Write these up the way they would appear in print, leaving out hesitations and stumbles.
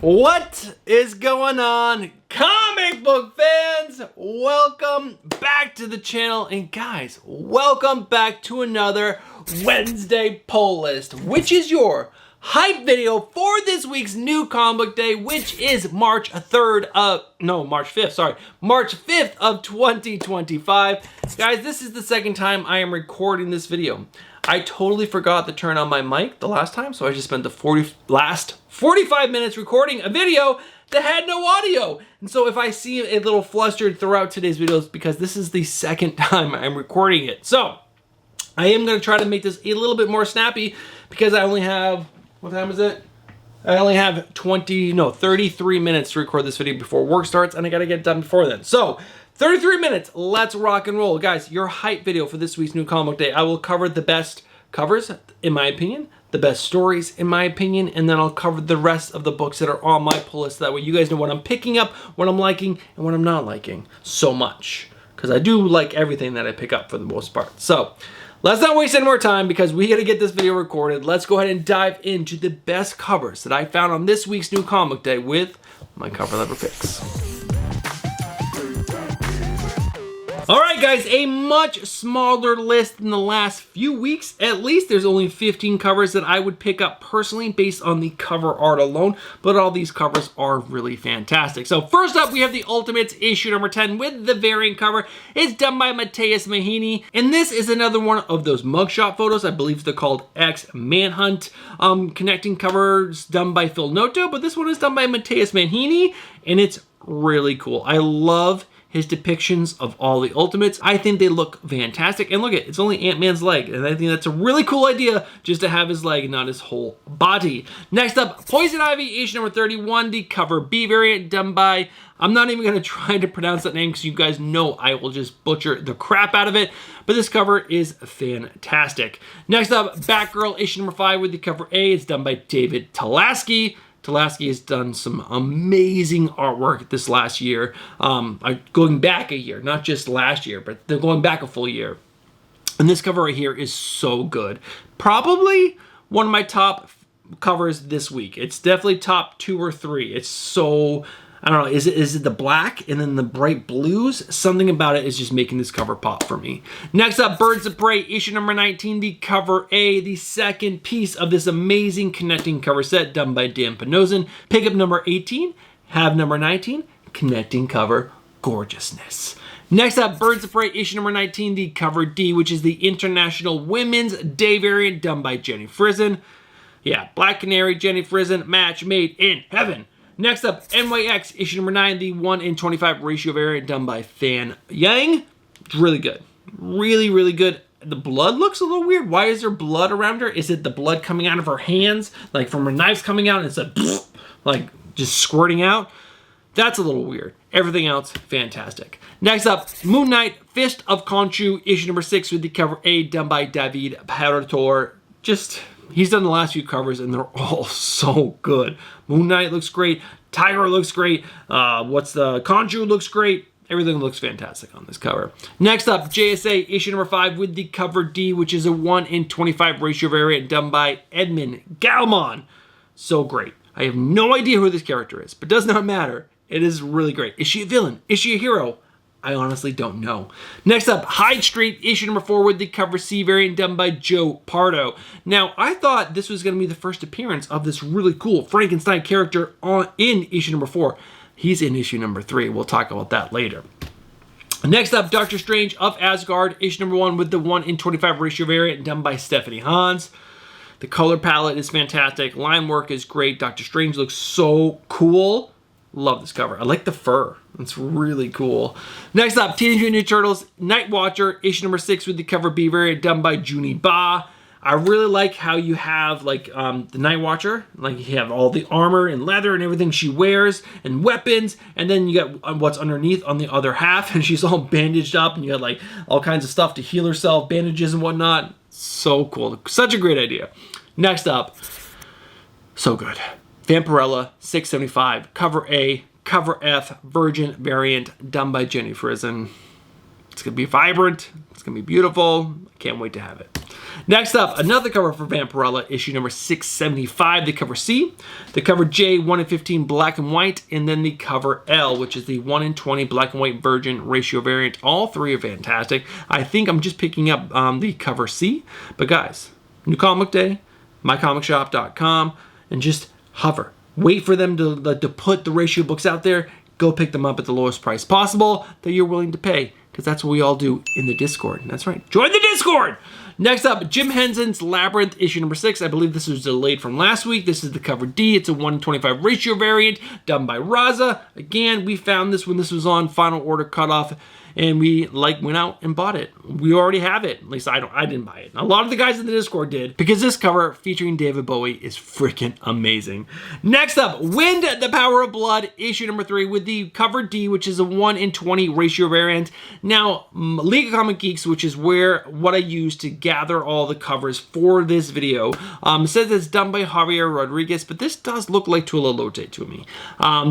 What is going on, comic book fans? Welcome back to the channel, and guys, welcome back to another Wednesday poll list, which is your hype video for this week's new comic book day, which is March 5th of 2025. Guys, this is the second time I am recording this video. I totally forgot to turn on my mic the last time, so I just spent the last 45 minutes recording a video that had no audio. And so if I see a little flustered throughout today's videos, because this is the second time I'm recording it. So I am going to try to make this a little bit more snappy because I only have, what time is it? I only have 33 minutes to record this video before work starts, and I got to get it done before then. So 33 minutes, let's rock and roll. Guys, your hype video for this week's new comic book day. I will cover the best covers, in my opinion, the best stories, in my opinion, and then I'll cover the rest of the books that are on my pull list. That way you guys know what I'm picking up, what I'm liking, and what I'm not liking so much. Because I do like everything that I pick up for the most part. So let's not waste any more time because we got to get this video recorded. Let's go ahead and dive into the best covers that I found on this week's new comic book day with my cover lever picks. All right, guys, a much smaller list than the last few weeks. At least there's only 15 covers that I would pick up personally based on the cover art alone, but all these covers are really fantastic. So first up, we have the Ultimates issue number 10 with the variant cover. It's done by Matthias Mahini, and this is another one of those mugshot photos. I believe they're called X-Manhunt connecting covers done by Phil Noto, but this one is done by Matthias Mahini, and it's really cool. I love his depictions of all the Ultimates. I think they look fantastic. And look at it, it's only Ant-Man's leg. And I think that's a really cool idea just to have his leg, not his whole body. Next up, Poison Ivy, issue number 31, the cover B variant done by, I'm not even gonna try to pronounce that name because you guys know I will just butcher the crap out of it. But this cover is fantastic. Next up, Batgirl, issue number 5 with the cover A. It's done by David Talaski. Talaski has done some amazing artwork this last year, going back a year, not just last year, but they're going back a full year. And this cover right here is so good. Probably one of my top covers this week. It's definitely top 2 or 3. It's so, I don't know, is it the black and then the bright blues? Something about it is just making this cover pop for me. Next up, Birds of Prey, issue number 19, the cover A, the second piece of this amazing connecting cover set done by Dan Panozin. Pick up number 18, have number 19, connecting cover gorgeousness. Next up, Birds of Prey, issue number 19, the cover D, which is the International Women's Day variant done by Jenny Frison. Yeah, Black Canary, Jenny Frison, match made in heaven. Next up, NYX, issue number 9, the 1:25 ratio variant done by Fan Yang. It's really good. Really, really good. The blood looks a little weird. Why is there blood around her? Is it the blood coming out of her hands? Like from her knives coming out and it's like just squirting out? That's a little weird. Everything else, fantastic. Next up, Moon Knight, Fist of Khonshu, issue number 6 with the cover A done by David Parator. He's done the last few covers and they're all so good. Moon Knight looks great. Tiger looks great. Khonshu looks great. Everything looks fantastic on this cover. Next up, JSA issue number 5 with the cover D, which is a 1:25 ratio variant done by Edmund Galmon. So great. I have no idea who this character is, but does not matter. It is really great. Is she a villain? Is she a hero? I honestly don't know. Next up, Hyde Street, issue number 4 with the cover C variant done by Joe Pardo. Now, I thought this was going to be the first appearance of this really cool Frankenstein character in issue number 4. He's in issue number 3. We'll talk about that later. Next up, Doctor Strange of Asgard, issue number 1 with the 1:25 ratio variant done by Stephanie Hans. The color palette is fantastic. Line work is great. Doctor Strange looks so cool. Love this cover. I like the fur. It's really cool. Next up, Teenage Mutant Ninja Turtles, Night Watcher, issue number 6 with the cover B variant done by Junie Ba. I really like how you have the Night Watcher, like you have all the armor and leather and everything she wears and weapons, and then you got what's underneath on the other half, and she's all bandaged up, and you got like all kinds of stuff to heal herself, bandages and whatnot. So cool. Such a great idea. Next up, so good. Vampirella 675, cover A, cover F, Virgin variant done by Jenny Frison. It's going to be vibrant. It's going to be beautiful. I can't wait to have it. Next up, another cover for Vampirella, issue number 675, the cover C, the cover J, 1 in 15 black and white, and then the cover L, which is the 1 in 20 black and white virgin ratio variant. All three are fantastic. I think I'm just picking up the cover C, but guys, New Comic Day, mycomicshop.com, and just hover. Wait for them to put the ratio books out there. Go pick them up at the lowest price possible that you're willing to pay, because that's what we all do in the Discord. That's right. Join the Discord! Next up, Jim Henson's Labyrinth, issue number 6. I believe this was delayed from last week. This is the cover D. It's a 1 in 25 ratio variant done by Raza. Again, we found this when this was on final order cutoff, and we went out and bought it. We already have it. At least I didn't buy it. A lot of the guys in the Discord did, because this cover featuring David Bowie is freaking amazing. Next up, Wind, the Power of Blood, issue number 3 with the cover D, which is a 1 in 20 ratio variant. Now, League of Comic Geeks, which is what I use to gather all the covers for this video, says it's done by Javier Rodriguez, but this does look like Tula Lote to me.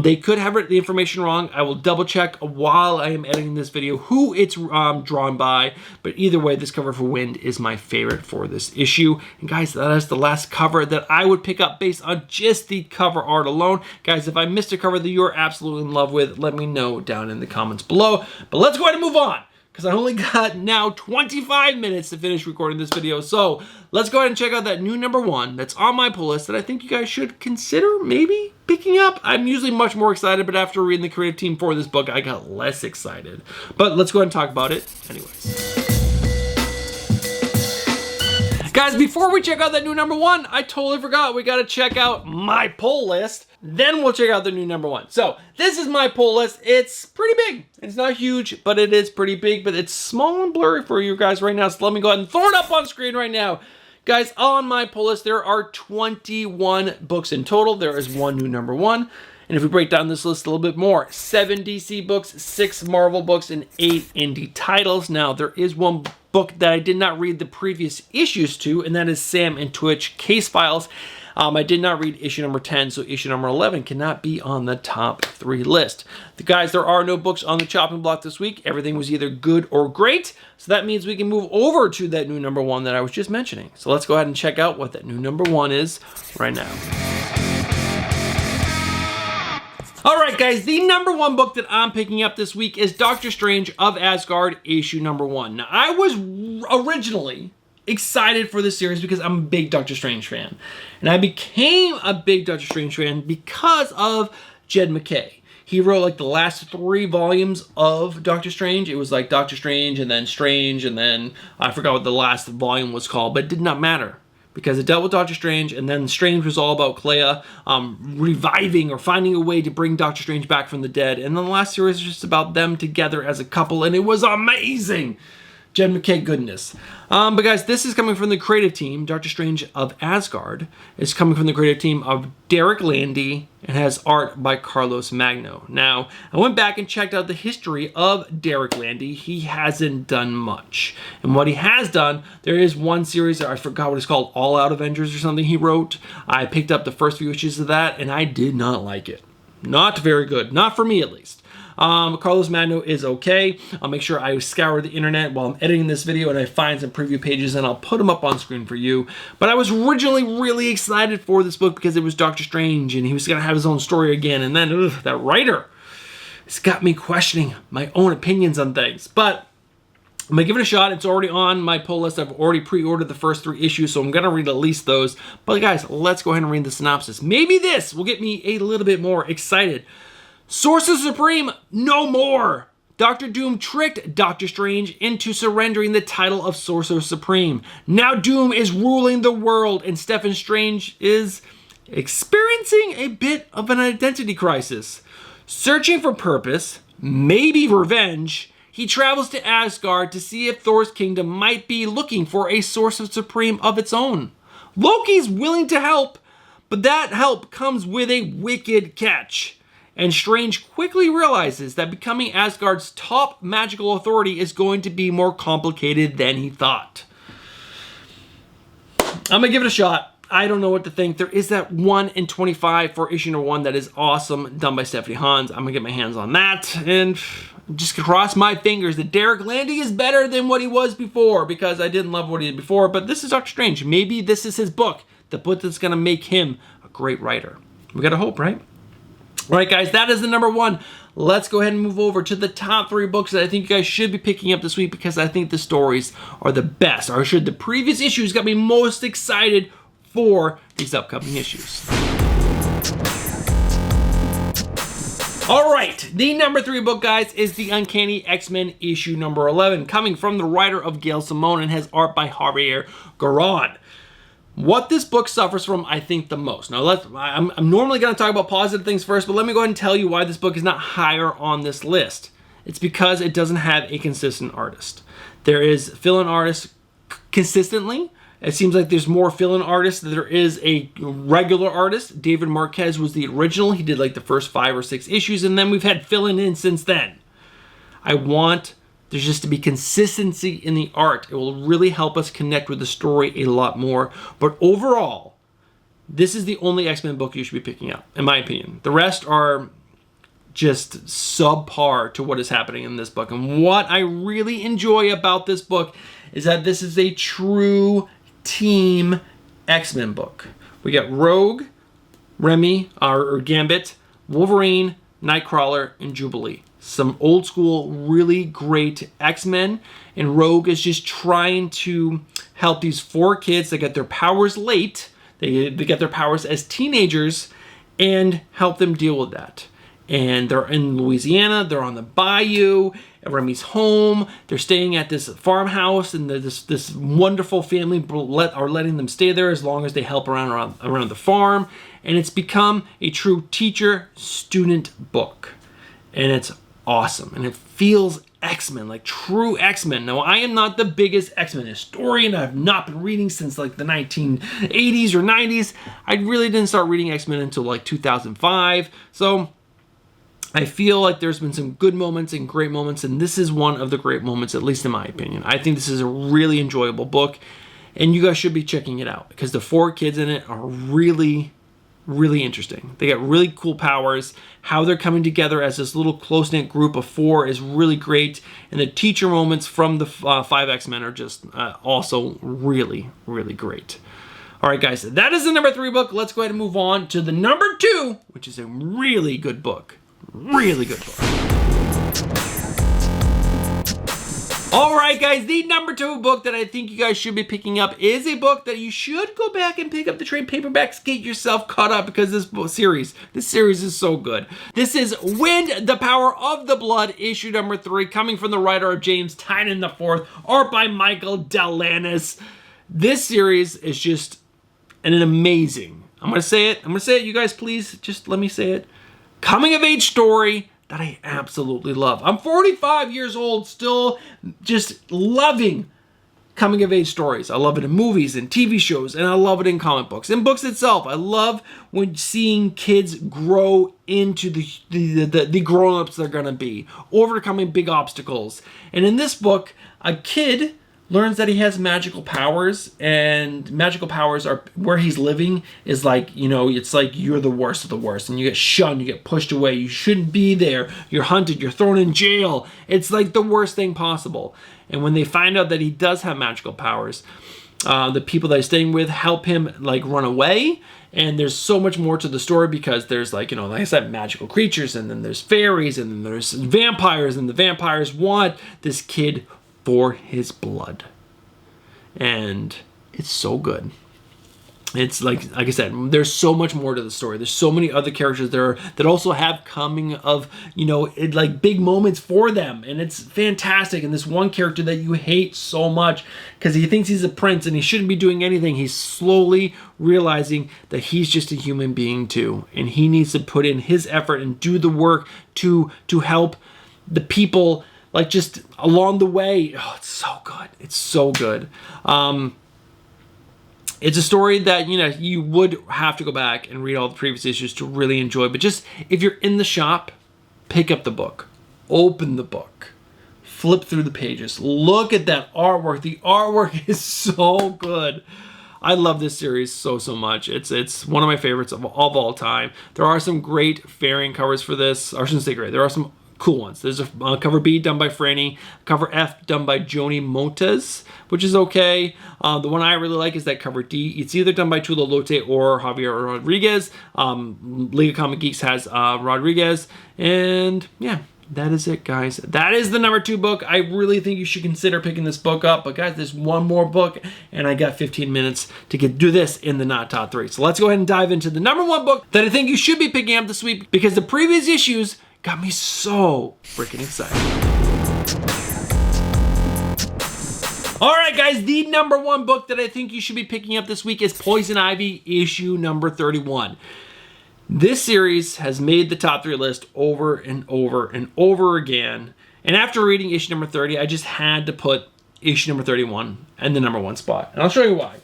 They could have the information wrong. I will double check while I am editing this video who it's drawn by, but either way, this cover for Wind is my favorite for this issue. And guys, that is the last cover that I would pick up based on just the cover art alone. Guys, if I missed a cover that you're absolutely in love with, let me know down in the comments below. But let's go ahead and move on, because I only got now 25 minutes to finish recording this video. So let's go ahead and check out that new number 1 that's on my pull list that I think you guys should consider maybe picking up. I'm usually much more excited, but after reading the creative team for this book, I got less excited. But let's go ahead and talk about it anyways. Guys, before we check out that new number 1, I totally forgot we got to check out my pull list. Then we'll check out the new number 1. So this is my pull list. It's pretty big. It's not huge, but it is pretty big, but it's small and blurry for you guys right now. So let me go ahead and throw it up on screen right now. Guys, on my pull list, there are 21 books in total. There is one new number 1. And if we break down this list a little bit more, 7 DC books, 6 Marvel books, and 8 indie titles. Now, there is one book that I did not read the previous issues to, and that is Sam and Twitch Case Files. I did not read issue number 10, so issue number 11 cannot be on the top 3 list. Guys, there are no books on the chopping block this week. Everything was either good or great, so that means we can move over to that new number 1 that I was just mentioning. So let's go ahead and check out what that new number 1 is right now. All right, guys, the number 1 book that I'm picking up this week is Doctor Strange of Asgard, issue number 1. Now, I was originally excited for this series because I'm a big Doctor Strange fan. And I became a big Doctor Strange fan because of Jed MacKay. He wrote like the last 3 volumes of Doctor Strange. It was like Doctor Strange, and then I forgot what the last volume was called, but it did not matter, because it dealt with Doctor Strange, and then Strange was all about Clea reviving or finding a way to bring Doctor Strange back from the dead. And then the last series was just about them together as a couple, and it was amazing. Jed MacKay goodness. But guys, this is coming from the creative team. Doctor Strange of Asgard is coming from the creative team of Derek Landy and has art by Carlos Magno. Now, I went back and checked out the history of Derek Landy. He hasn't done much. And what he has done, there is one series, I forgot what it's called, All Out Avengers or something he wrote. I picked up the first few issues of that, and I did not like it. Not very good. Not for me, at least. Carlos Magno is okay. I'll make sure I scour the internet while I'm editing this video and I find some preview pages and I'll put them up on screen for you. But I was originally really excited for this book because it was Doctor Strange and he was going to have his own story again. And then that writer, it's got me questioning my own opinions on things. But I'm going to give it a shot. It's already on my pull list. I've already pre-ordered the first 3 issues, so I'm going to read at least those. But guys, let's go ahead and read the synopsis. Maybe this will get me a little bit more excited. Sorcerer Supreme, no more! Dr. Doom tricked Doctor Strange into surrendering the title of Sorcerer Supreme. Now Doom is ruling the world, and Stephen Strange is experiencing a bit of an identity crisis. Searching for purpose, maybe revenge, he travels to Asgard to see if Thor's kingdom might be looking for a Sorcerer Supreme of its own. Loki's willing to help, but that help comes with a wicked catch. And Strange quickly realizes that becoming Asgard's top magical authority is going to be more complicated than he thought. I'm going to give it a shot. I don't know what to think. There is that 1 in 25 for issue number 1 that is awesome, done by Stephanie Hans. I'm going to get my hands on that. And just cross my fingers that Derek Landy is better than what he was before, because I didn't love what he did before. But this is Doctor Strange. Maybe this is his book, the book that's going to make him a great writer. We got to hope, right? All right, guys, that is the number one. Let's go ahead and move over to the top 3 books that I think you guys should be picking up this week, because I think the stories are the best, or should the previous issues got me most excited for these upcoming issues. All right, the number 3 book, guys, is the Uncanny X-Men issue number 11, coming from the writer of Gail Simone and has art by Javier Garron. What this book suffers from, I think, the most. Now, I'm normally going to talk about positive things first, but let me go ahead and tell you why this book is not higher on this list. It's because it doesn't have a consistent artist. There is fill-in artists consistently. It seems like there's more fill-in artists than there is a regular artist. David Marquez was the original. He did like the first 5 or 6 issues, and then we've had fill-in in since then. I want there's just to be consistency in the art. It will really help us connect with the story a lot more. But overall, this is the only X-Men book you should be picking up, in my opinion. The rest are just subpar to what is happening in this book. And what I really enjoy about this book is that this is a true team X-Men book. We got Rogue, Remy, or Gambit, Wolverine, Nightcrawler, and Jubilee. Some old school, really great X-Men, and Rogue is just trying to help these 4 kids that get their powers late. They get their powers as teenagers and help them deal with that. And they're in Louisiana, they're on the bayou, at Remy's home, they're staying at this farmhouse, and this wonderful family are letting them stay there as long as they help around the farm. And it's become a true teacher-student book. And it's awesome, and it feels X-Men, like true X-Men. Now, I am not the biggest X-Men historian. I've not been reading since like the 1980s or 90s. I really didn't start reading X-Men until like 2005. So I feel like there's been some good moments and great moments, and this is one of the great moments, at least in my opinion. I think this is a really enjoyable book, and you guys should be checking it out, because the 4 kids in it are really interesting. They got really cool powers. How they're coming together as this little close-knit group of 4 is really great. And the teacher moments from the 5 X-Men are just also really great. All right, guys, that is the number 3 book. Let's go ahead and move on to the number 2, which is a really good book. Really good book. All right, guys, the number 2 book that I think you guys should be picking up is a book that you should go back and pick up the trade paperbacks, get yourself caught up, because this series is so good. This is Wind, the Power of the Blood, issue number 3, coming from the writer of James Tynion IV, art by Michael Delanis. This series is just an amazing, I'm gonna say it, you guys please, just let me say it, coming of age story that I absolutely love. I'm 45 years old, still just loving coming of age stories. I love it in movies and TV shows, and I love it in comic books. In books itself, I love when seeing kids grow into the grown-ups they're gonna be, overcoming big obstacles. And in this book, a kid learns that he has magical powers, and magical powers are where he's living is like, you know, it's like you're the worst of the worst, and you get shunned, you get pushed away, you shouldn't be there, you're hunted, you're thrown in jail. It's like the worst thing possible. And when they find out that he does have magical powers, the people that he's staying with help him like run away. And there's so much more to the story, because there's, like, you know, like I said, magical creatures, and then there's fairies, and then there's vampires, and the vampires want this kid for his blood. And it's so good. It's like I said, there's so much more to the story. There's so many other characters there that also have coming of, you know, like big moments for them. And it's fantastic. And this one character that you hate so much because he thinks he's a prince and he shouldn't be doing anything. He's slowly realizing that he's just a human being too. And he needs to put in his effort and do the work to help the people, like, just along the way. Oh, it's so good. It's so good. It's a story that, you know, you would have to go back and read all the previous issues to really enjoy. But just, if you're in the shop, pick up the book. Open the book. Flip through the pages. Look at that artwork. The artwork is so good. I love this series so much. It's one of my favorites of all time. There are some great variant covers for this. Or I shouldn't say great. There are some cool ones. There's a cover B done by Franny, cover F done by Joni Montes, which is okay. The one I really like is that cover D. It's either done by Tula Lote or Javier Rodriguez. League of Comic Geeks has Rodriguez, and yeah. That is it, guys. That is the number 2 book. I really think you should consider picking this book up. But guys, there's one more book, and I got 15 minutes to do this in the Not Top 3. So let's go ahead and dive into the number 1 book that I think you should be picking up this week, because the previous issues got me so freaking excited. All right, guys, the number 1 book that I think you should be picking up this week is Poison Ivy, issue number 31. This series has made the top 3 list over and over and over again. And after reading issue number 30, I just had to put issue number 31 in the number 1 spot. And I'll show you why.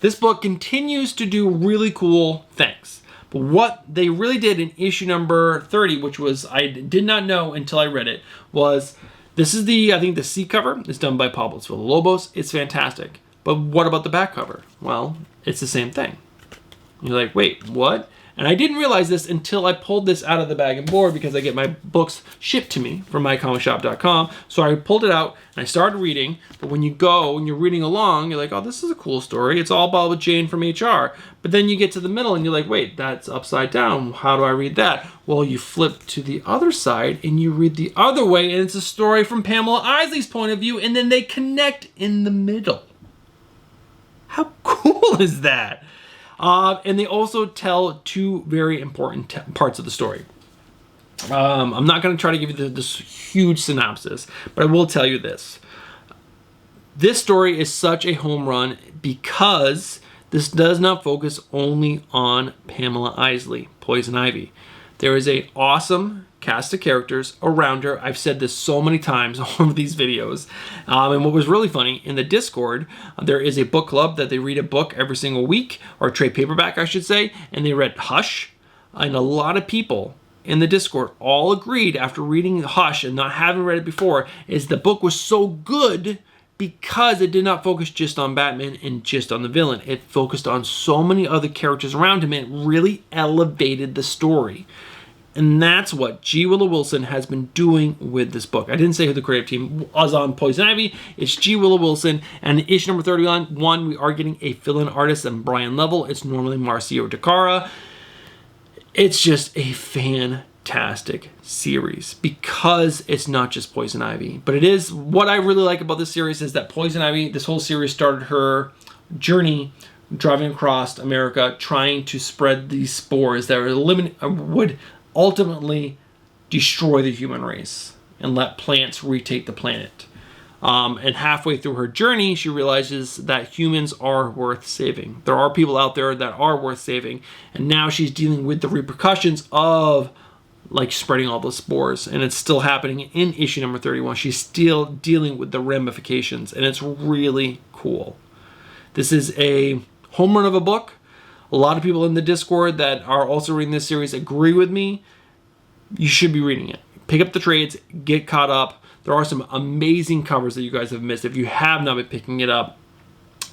This book continues to do really cool things. But what they really did in issue number 30, which was, I did not know until I read it, was this is I think the C cover is done by Pablo Villalobos. It's fantastic. But what about the back cover? Well, it's the same thing. You're like, wait, what? And I didn't realize this until I pulled this out of the bag and board, because I get my books shipped to me from mycomicshop.com. So I pulled it out and I started reading. But when you go and you're reading along, you're like, oh, this is a cool story. It's all about Jane from HR. But then you get to the middle and you're like, wait, that's upside down. How do I read that? Well, you flip to the other side and you read the other way, and it's a story from Pamela Isley's point of view, and then they connect in the middle. How cool is that? And they also tell 2 very important parts of the story. I'm not going to try to give you this huge synopsis, but I will tell you this. This story is such a home run because this does not focus only on Pamela Isley, Poison Ivy. There is an awesome cast of characters around her. I've said this so many times over these videos. And what was really funny, in the Discord, there is a book club that they read a book every single week, or trade paperback, I should say, and they read Hush. And a lot of people in the Discord all agreed after reading Hush and not having read it before, is the book was so good because it did not focus just on Batman and just on the villain. It focused on so many other characters around him, and it really elevated the story. And that's what G. Willow Wilson has been doing with this book. I didn't say who the creative team was on Poison Ivy. It's G. Willow Wilson. And in issue number 31, we are getting a fill-in artist and Brian Level. It's normally Marcio DeCara. It's just a fantastic series because it's not just Poison Ivy. But it is, what I really like about this series is that Poison Ivy, this whole series started her journey driving across America, trying to spread these spores that would ultimately destroy the human race and let plants retake the planet. And halfway through her journey, she realizes that humans are worth saving. There are people out there that are worth saving. And now she's dealing with the repercussions of like spreading all the spores. And it's still happening in issue number 31. She's still dealing with the ramifications. And it's really cool. This is a home run of a book. A lot of people in the Discord that are also reading this series agree with me. You should be reading it. Pick up the trades, get caught up. There are some amazing covers that you guys have missed if you have not been picking it up.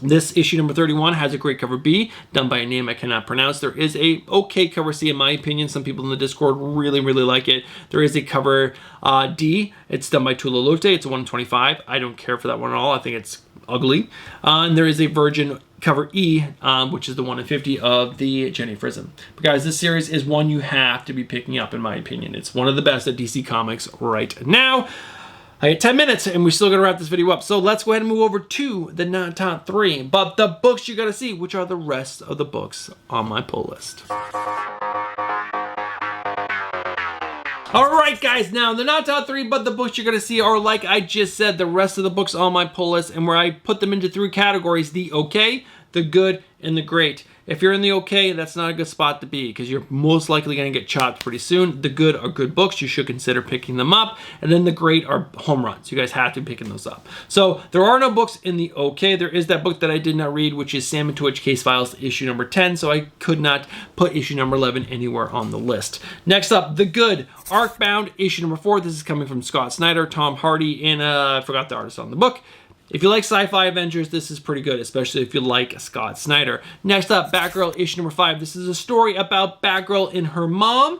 This issue number 31 has a great cover B, done by a name I cannot pronounce. There is a okay cover C in my opinion. Some people in the Discord really, really like it. There is a cover D. It's done by Tula Lote. It's a 125. I don't care for that one at all. I think it's ugly. And there is a Virgin cover E, which is the 1 in 50 of the Jenny Frison. But guys, this series is one you have to be picking up in my opinion. It's one of the best at DC Comics right now. I got 10 minutes and we're still gonna wrap this video up. So let's go ahead and move over to the not top 3, but the books you gotta see, which are the rest of the books on my pull list. All right, guys, now the not top 3, but the books you're gonna see are, like I just said, the rest of the books on my pull list, and where I put them into 3 categories: the okay, the good, and the great. If you're in the okay, that's not a good spot to be because you're most likely going to get chopped pretty soon. The good are good books. You should consider picking them up. And then the great are home runs. You guys have to be picking those up. So there are no books in the okay. There is that book that I did not read, which is Sam and Twitch Case Files, issue number 10. So I could not put issue number 11 anywhere on the list. Next up, the good, Arcbound, issue number 4. This is coming from Scott Snyder, Tom Hardy, and I forgot the artist on the book. If you like sci-fi Avengers, this is pretty good, especially if you like Scott Snyder. Next up, Batgirl, issue number 5. This is a story about Batgirl and her mom.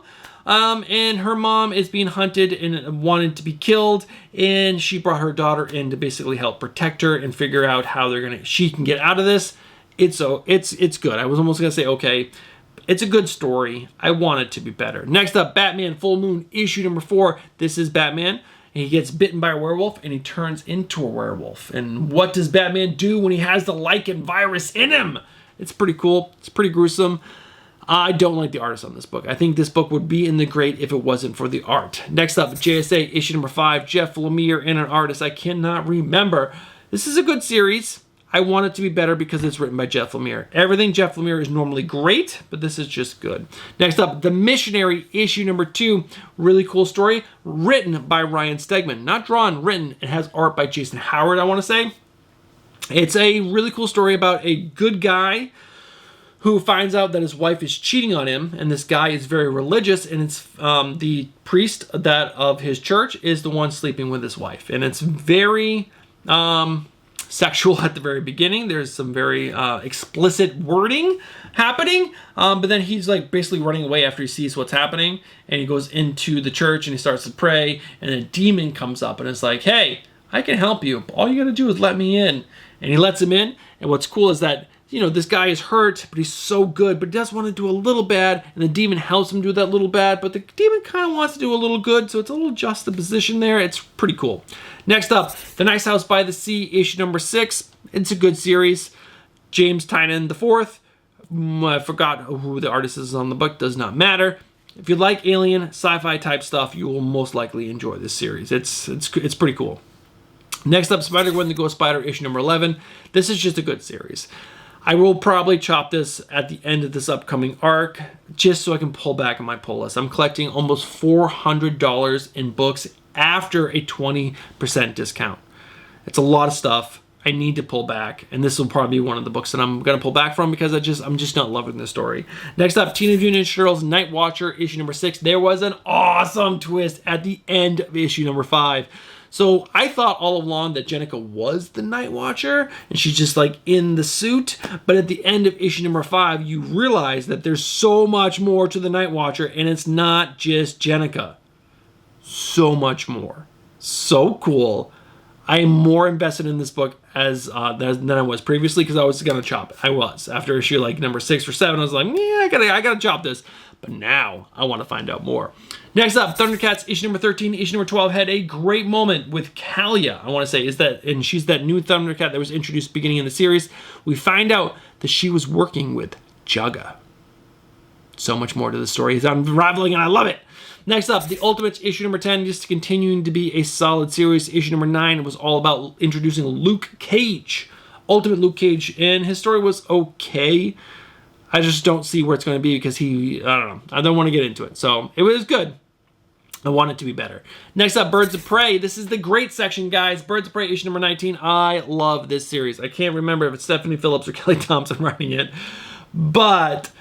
and her mom is being hunted and wanted to be killed, and she brought her daughter in to basically help protect her and figure out how she can get out of this. It's good. I was almost gonna say okay. It's a good story. I want it to be better. Next up, Batman Full Moon, issue number 4. This is Batman. And he gets bitten by a werewolf, and he turns into a werewolf. And what does Batman do when he has the lichen virus in him? It's pretty cool. It's pretty gruesome. I don't like the artist on this book. I think this book would be in the grade if it wasn't for the art. Next up, JSA, issue number 5. Jeff Lemire and an artist I cannot remember. This is a good series. I want it to be better because it's written by Jeff Lemire. Everything Jeff Lemire is normally great, but this is just good. Next up, The Missionary, issue number 2. Really cool story, written by Ryan Stegman. Not drawn, written. It has art by Jason Howard, I want to say. It's a really cool story about a good guy who finds out that his wife is cheating on him, and this guy is very religious, and it's the priest of his church is the one sleeping with his wife. And it's very sexual at the very beginning. There's some very explicit wording happening, but then he's like basically running away after he sees what's happening, and he goes into the church and he starts to pray, and a demon comes up and it's like, hey, I can help you. All you gotta do is let me in. And he lets him in, and what's cool is that, you know, this guy is hurt, but he's so good, but he does want to do a little bad, and the demon helps him do that little bad, but the demon kind of wants to do a little good, so it's a little juxtaposition there. It's pretty cool. Next up, The Nice House by the Sea, issue number 6. It's a good series. James Tynion IV. I forgot who the artist is on the book. Does not matter. If you like alien, sci-fi type stuff, you will most likely enjoy this series. It's pretty cool. Next up, Spider-Gwen the Ghost Spider, issue number 11. This is just a good series. I will probably chop this at the end of this upcoming arc, just so I can pull back on my pull list. I'm collecting almost $400 in books after a 20% discount. It's a lot of stuff. I need to pull back, and this will probably be one of the books that I'm going to pull back from because I'm just not loving the story. Next up, Teenage Mutant Ninja Turtles Night Watcher, issue number 6. There was an awesome twist at the end of issue number 5. So I thought all along that Jennika was the Night Watcher, and she's just like in the suit. But at the end of issue number 5, you realize that there's so much more to the Night Watcher, and it's not just Jennika. So much more. So cool. I am more invested in this book than I was previously because I was gonna chop it. I was after issue like number 6 or 7. I was like, yeah, I gotta chop this. But now I want to find out more. Next up, Thundercats issue number 13, issue number 12 had a great moment with Kalia. I want to say and she's that new Thundercat that was introduced beginning in the series. We find out that she was working with Jugga. So much more to the story is unraveling, and I love it. Next up, The Ultimates, issue number 10, just continuing to be a solid series. Issue number 9 was all about introducing Luke Cage. Ultimate Luke Cage, and his story was okay. I just don't see where it's going to be because I don't know. I don't want to get into it. So it was good. I want it to be better. Next up, Birds of Prey. This is the great section, guys. Birds of Prey, issue number 19. I love this series. I can't remember if it's Stephanie Phillips or Kelly Thompson writing it, but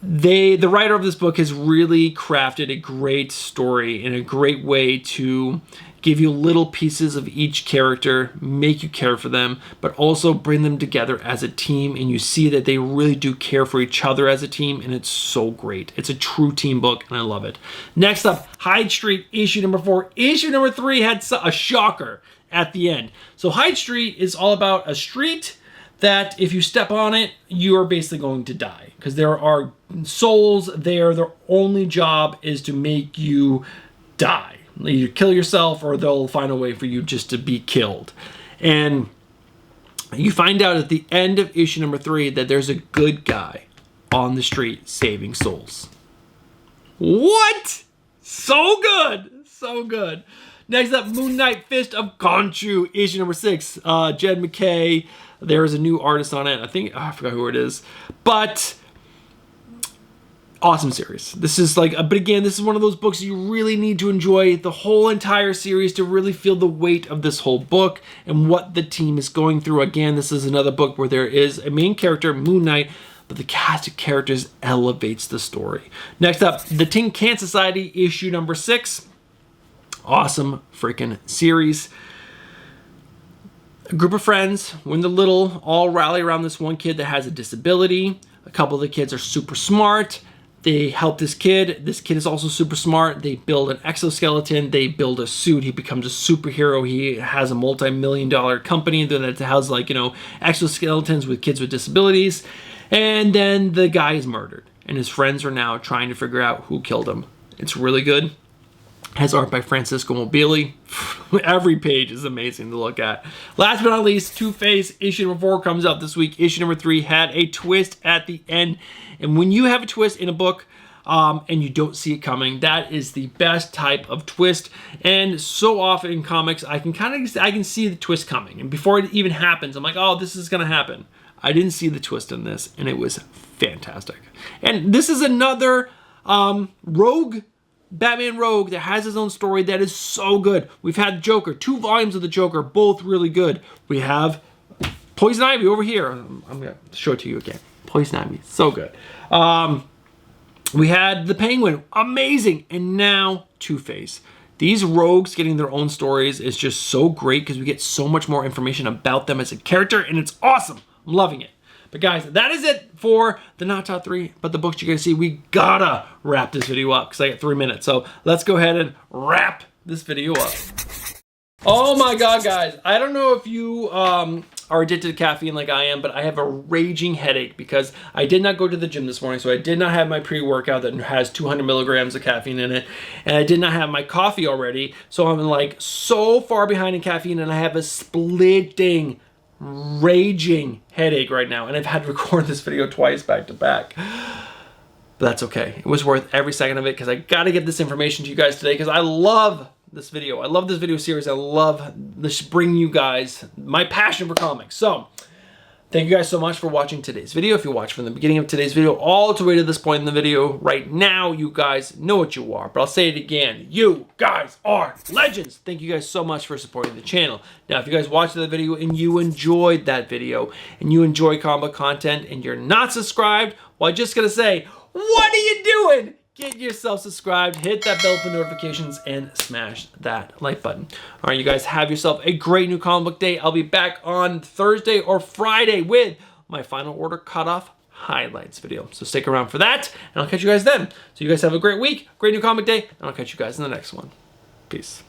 the writer of this book has really crafted a great story and a great way to give you little pieces of each character, make you care for them, but also bring them together as a team, and you see that they really do care for each other as a team, and it's so great. It's a true team book, and I love it. Next up, Hyde Street, issue number 4. Issue number 3 had a shocker at the end. So Hyde Street is all about a street that if you step on it, you are basically going to die, because there are souls there. Their only job is to make you die. You kill yourself, or they'll find a way for you just to be killed. And you find out at the end of issue number 3 that there's a good guy on the street saving souls. What? So good. So good. Next up, Moon Knight Fist of Khonshu, issue number 6. Jed McKay. There is a new artist on it. I forgot who it is. But awesome series. This is but again, this is one of those books you really need to enjoy the whole entire series to really feel the weight of this whole book and what the team is going through. Again, this is another book where there is a main character, Moon Knight, but the cast of characters elevates the story. Next up, The Tin Can Society, issue number 6. Awesome freaking series. A group of friends, when they're little, all rally around this one kid that has a disability. A couple of the kids are super smart. They help this kid. This kid is also super smart. They build an exoskeleton. They build a suit. He becomes a superhero. He has a multi-million-dollar company that has, like, you know, exoskeletons with kids with disabilities. And then the guy is murdered. And his friends are now trying to figure out who killed him. It's really good. Has art by Francisco Mobili. Every page is amazing to look at. Last but not least, Two-Face issue number 4 comes out this week. Issue number 3 had a twist at the end. And when you have a twist in a book and you don't see it coming, that is the best type of twist. And so often in comics, I can see the twist coming. And before it even happens, I'm like, oh, this is gonna happen. I didn't see the twist in this, and it was fantastic. And this is another Batman Rogue that has his own story that is so good. We've had Joker, 2 volumes of the Joker, both really good. We have Poison Ivy over here. I'm gonna show it to you again. Poison Ivy, so good. We had the Penguin, amazing, and now Two-Face. These rogues getting their own stories is just so great because we get so much more information about them as a character, and it's awesome. I'm loving it. But guys, that is it for the not top 3, but the books you're gonna see. We gotta wrap this video up because I got 3 minutes. So let's go ahead and wrap this video up. Oh my God, guys. I don't know if you are addicted to caffeine like I am, but I have a raging headache because I did not go to the gym this morning, so I did not have my pre-workout that has 200 milligrams of caffeine in it, and I did not have my coffee already, so I'm like so far behind in caffeine, and I have a splitting, raging headache right now, and I've had to record this video twice back to back. But that's okay. It was worth every second of it because I got to get this information to you guys today because I love this video. I love this video series. I love this, bringing you guys my passion for comics. So thank you guys so much for watching today's video. If you watched from the beginning of today's video all the way to this point in the video right now, you guys know what you are, but I'll say it again. You guys are legends. Thank you guys so much for supporting the channel. Now, if you guys watched the video and you enjoyed that video and you enjoy comic content and you're not subscribed, well, I'm just gonna say, what are you doing? Get yourself subscribed, hit that bell for notifications, and smash that like button. All right, you guys have yourself a great new comic book day. I'll be back on Thursday or Friday with my final order cutoff highlights video. So stick around for that, and I'll catch you guys then. So you guys have a great week, great new comic day, and I'll catch you guys in the next one. Peace.